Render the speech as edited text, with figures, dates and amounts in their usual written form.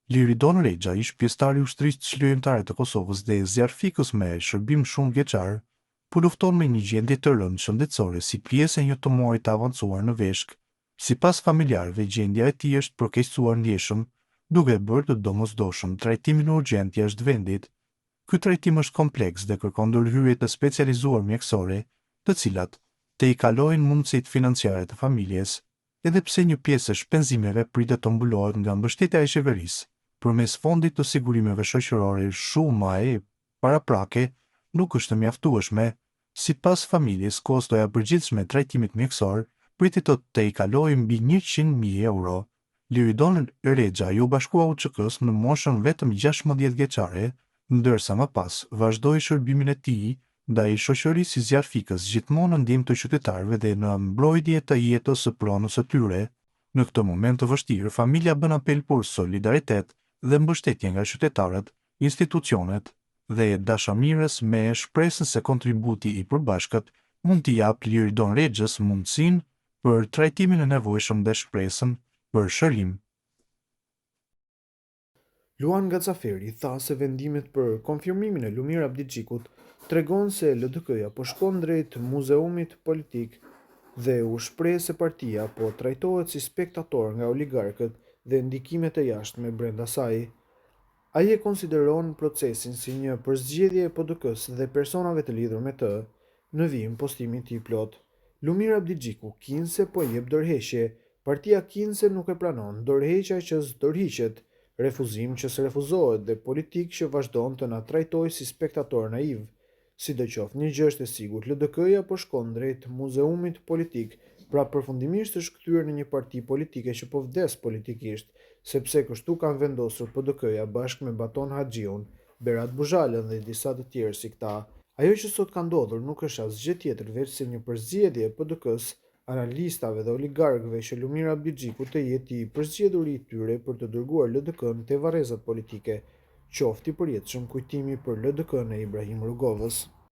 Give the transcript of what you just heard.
Liridon Rexha, ish pjesëtar i ushtrisë çlirimtare të Kosovës dhe zjarfikës me shërbim shumë vjeçar, po lufton me një gjendje të rëndë shëndetësore si pjesë e një tumori të avancuar në veshk. Sipas familjarëve, gjendja e tij është përkeqësuar ndjeshëm, duke bërë të domosdoshëm trajtimin urgjent jashtë vendit. Ky trajtim është kompleks dhe kërkon ndërhyrje të specializuar mjekësore, të cilat të i kalojnë mundësitë financiare të familjes, edhe pse një pjesë e shpenzimeve pritet të mbulohet nga mbështetja e qeverisë. Përmes fondit të sigurimeve shoqërore, shuma e paraprake nuk është mjaftueshme. Sipas familjes, kostoja e përgjithshme e trajtimit mjekësor pritet të i kalojë mbi 100.000 euro. Liridon Rexha u bashkua UÇK-s në moshën vetëm 16 vjeçare, ndërsa më pas vazhdoi shërbimin e tij ndaj shoqërisë si zjarfikës, gjithmonë në ndihmë të qytetarëve dhe në mbrojtje të jetës së pronës së tyre. Në këtë moment të vështirë, familja bën apel për solidaritet dhe mbështetje nga qytetarët, institucionet dhe dashamirës, me shpresën se kontributi i përbashkët mund t'i japë Liridon Rexhës mundësinë për trajtimin e nevojshëm dhe shpresën për shërim. Luan Gacaferi tha se vendimet për konfirmimin e Lumir Abdixhikut tregon se LDK-ja po shkon drejt muzeumit politik dhe u shpreh se partia po trajtohet si spektator nga oligarkët dhe ndikimet e jashtme brenda saj. Ai e konsideron procesin si një përzgjedhje e PDK-s dhe personave të lidhur me të, në vijim postimi i tij plot. Lumir Abdixhiku kinse po jep dorëheqje, partia kinse nuk e pranon, dorëheqja që s'dorëhiqet, refuzim që s'refuzohet dhe politik që vazhdon të na trajtojë si spektator naiv. Sidoqoftë, një gjë është e sigurt, LDK-ja po shkon drejt muzeumit politik, pra përfundimisht është kthyer në një parti politike që po vdes politikisht, sepse kështu kanë vendosur PDK-ja bashkë me Baton Haxhiun, Berat Buzhalën dhe disa të tjerë si këta. Ajo që sot ka ndodhur nuk është asgjë tjetër veç se një përzgjedhje e PDK-s, analistave dhe oligarkëve që Lumir Abdixhiku të jetë i përzgjedhuri i tyre për të dërguar LDK-n te varrezat politike, qoftë i përjetshëm kujtimi për LDK-n e Ibrahim Rugovës.